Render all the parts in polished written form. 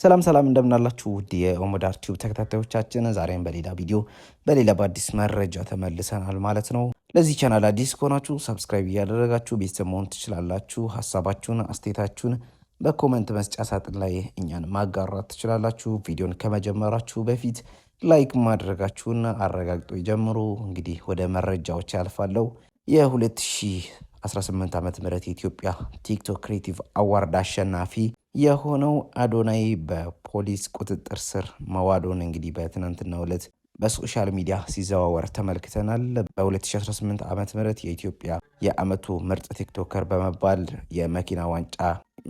ሰላም እንደምናላችሁ ውድ የኦሞዳር ቲዩብ ተከታታዮቻችን፣ ዛሬም በሌላ ቪዲዮ በሌላ በአዲስ መረጃ ተመልሰናል ማለት ነው። ለዚህ ቻናል አዲስ ከሆናችሁ ሰብስክራይብ እያደረጋችሁ ቤተሰብ መሆን ትችላላችሁ። ሀሳባችሁን አስተያየታችሁን በኮመንት መስጫ ሳጥን ላይ እኛን ማጋራት ትችላላችሁ። ቪዲዮን ከመጀመራችሁ በፊት ላይክ ማድረጋችሁን አረጋግጦ ይጀምሩ። እንግዲህ ወደ መረጃዎች ያልፋለሁ። የ2018 ዓ.ም የኢትዮጵያ ቲክቶክ ክሬቲቭ አዋርድ አሸናፊ የሆነው አዶናይ በፖሊስ ቁጥጥር ስር መዋሉን እንግዲህ በትናንትናው ዕለት በሶሻል ሚዲያ ሲዘዋወር ተመልክተናል። በ2018 ዓ.ም የኢትዮጵያ የዓመቱ ምርጥ ቲክቶከር በመባል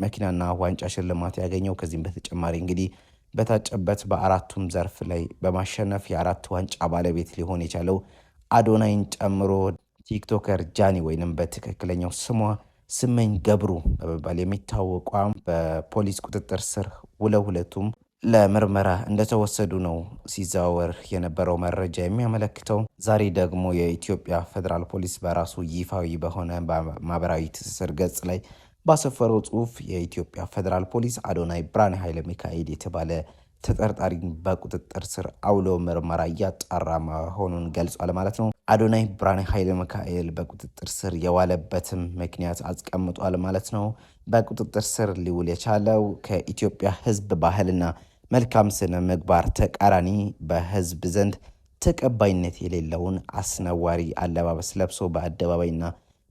መኪናና ዋንጫ ሽልማት ያገኘው። ከዚህም በተጨማሪ እንግዲህ በታጨበት በአራቱም ዘርፍ ላይ በማሸነፍ የአራት ዋንጫ ባለቤት ሊሆን የቻለው አዶናይን ጨምሮ ቲክቶከር ጃኒ ወይንም በትክክለኛው ስሟ ስመኝ ገብሩ በመባል የሚታወቋ በፖሊስ ቁጥጥር ስር ውለው ሁለቱም ለምርመራ እንደተወሰዱ ነው ሲዘዋወር የነበረው መረጃ የሚያመለክተው። ዛሬ ደግሞ የኢትዮጵያ ፌዴራል ፖሊስ በራሱ ይፋዊ በሆነ ማህበራዊ ትስስር ገጽ ላይ ባሰፈረው ጽሁፍ የኢትዮጵያ ፌዴራል ፖሊስ አዶናይ ብርሃነ ኃይለ ሚካኤል የተባለ ተጠርጣሪን በቁጥጥር ስር አውሎ ምርመራ እያጣራ መሆኑን ገልጿል ማለት ነው። አዶናይ ብርሃነ ኃይለ ሚካኤል በቁጥጥር ስር የዋለበትም ምክንያት አስቀምጧል ማለት ነው። በቁጥጥር ስር ሊውል የቻለው ከኢትዮጵያ ሕዝብ ባህልና መልካም ስነ ምግባር ተቃራኒ በሕዝብ ዘንድ ተቀባይነት የሌለውን አስነዋሪ አለባበስ ለብሶ በአደባባይና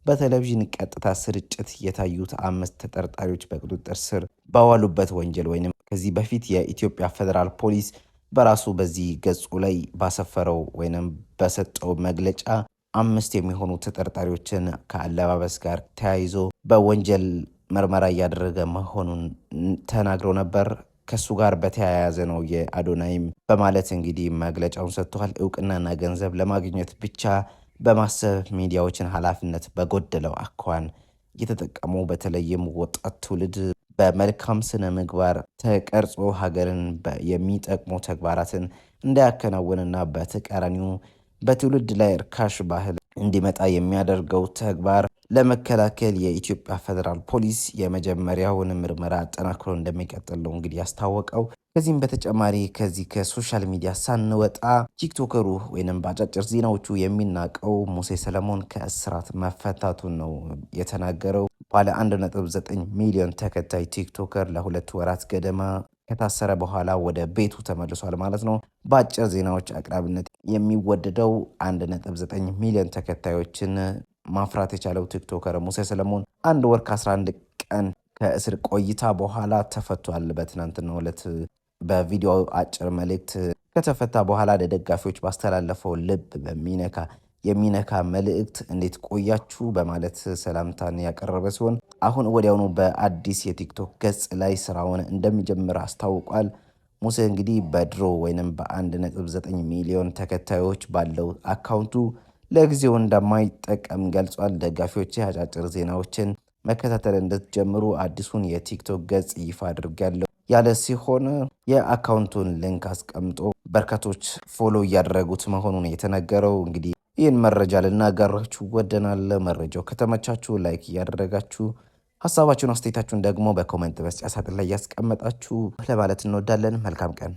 በቴሌቪዥን ቀጥታ ስርጭት የታዩት 5 ተጠርጣሪዎች በቁጥጥር ስር በዋሉበት ወንጀል ወይም ከዚህ በፊት የኢትዮጵያ ፌዴራል ፖሊስ በራሱ በዚህ ገጹ ላይ ባሰፈረው ወይም በሰጠው መግለጫ 5 የሚሆኑ ተጠርጣሪዎችን ከአለባበስ ጋር ተያይዞ በወንጀል ምርመራ እያደረገ መሆኑን ተናግሮ ነበር። ከሱ ጋር በተያያዘ ነው የአዶናይም በማለት እንግዲህ መግለጫውን ሰጥቷል። እውቅናና ገንዘብ ለማግኘት ብቻ በማሰብ ሚዲያዎችን ኃላፊነት በጎደለው አኳኋን እየተጠቀሙ በተለይም ወጣት ትውልድ በመልካም ስነ ምግባር ተቀርጾ ሀገርን የሚጠቅሙ ተግባራትን እንዳያከናውንና በተቃራኒው በትውልድ ላይ እርካሽ ባህል እንዲመጣ የሚያደርገው ተግባር ለመከላከል የኢትዮጵያ ፌዴራል ፖሊስ የመጀመሪያውን ምርመራ አጠናክሮ እንደሚቀጥል ነው እንግዲህ ያስታወቀው። ከዚህም በተጨማሪ ከዚህ ከሶሻል ሚዲያ ሳንወጣ ቲክቶከሩ ወይንም በአጫጭር ዜናዎቹ የሚናቀው ሙሴ ሰለሞን ከእስራት መፈታቱን ነው የተናገረው። ባለ 1.9 ሚሊዮን ተከታይ ቲክቶከር ለ2 ወራት ገደማ ከታሰረ በኋላ ወደ ቤቱ ተመልሷል ማለት ነው። በአጭር ዜናዎች አቅራቢነት የሚወደደው 1.9 ሚሊዮን ተከታዮችን ማፍራት የቻለው ቲክቶከር ሙሴ ሰለሞን 1 ወር ከ11 ቀን ከእስር ቆይታ በኋላ ተፈቷል። በትናንትናው ዕለት በቪዲዮ አጭር መልእክት ከተፈታ በኋላ ለደጋፊዎች ባስተላለፈው ልብ የሚነካ መልእክት እንዴት ቆያችሁ በማለት ሰላምታን ያቀረበ ሲሆን አሁን ወዲያውኑ በአዲስ የቲክቶክ ገጽ ላይ ስራውን እንደሚጀምር አስታውቋል። ሙሴ እንግዲህ በድሮ ወይንም በ1.9 ሚሊዮን ተከታዮች ባለው አካውንቱ ለጊዜው እንደማይጠቀም ገልጿል። ደጋፊዎች አጫጭር ዜናዎችን መከታተል እንድትጀምሩ አዲሱን የቲክቶክ ገጽ ይፋ አድርጋለሁ ያለ ሲሆን የአካውንቱን ሊንክ አስቀምጦ በርካቶች ፎሎ እያደረጉት መሆኑን የተነገረው። እንግዲህ ይህን መረጃ ልናጋራችሁ ወደናል። መረጃው ከተመቻችሁ ላይክ እያደረጋችሁ ሀሳባችሁን አስተያየታችሁን ደግሞ በኮሜንት መስጫ ሳጥን ላይ ያስቀመጣችሁ ለማለት እንወዳለን። መልካም ቀን።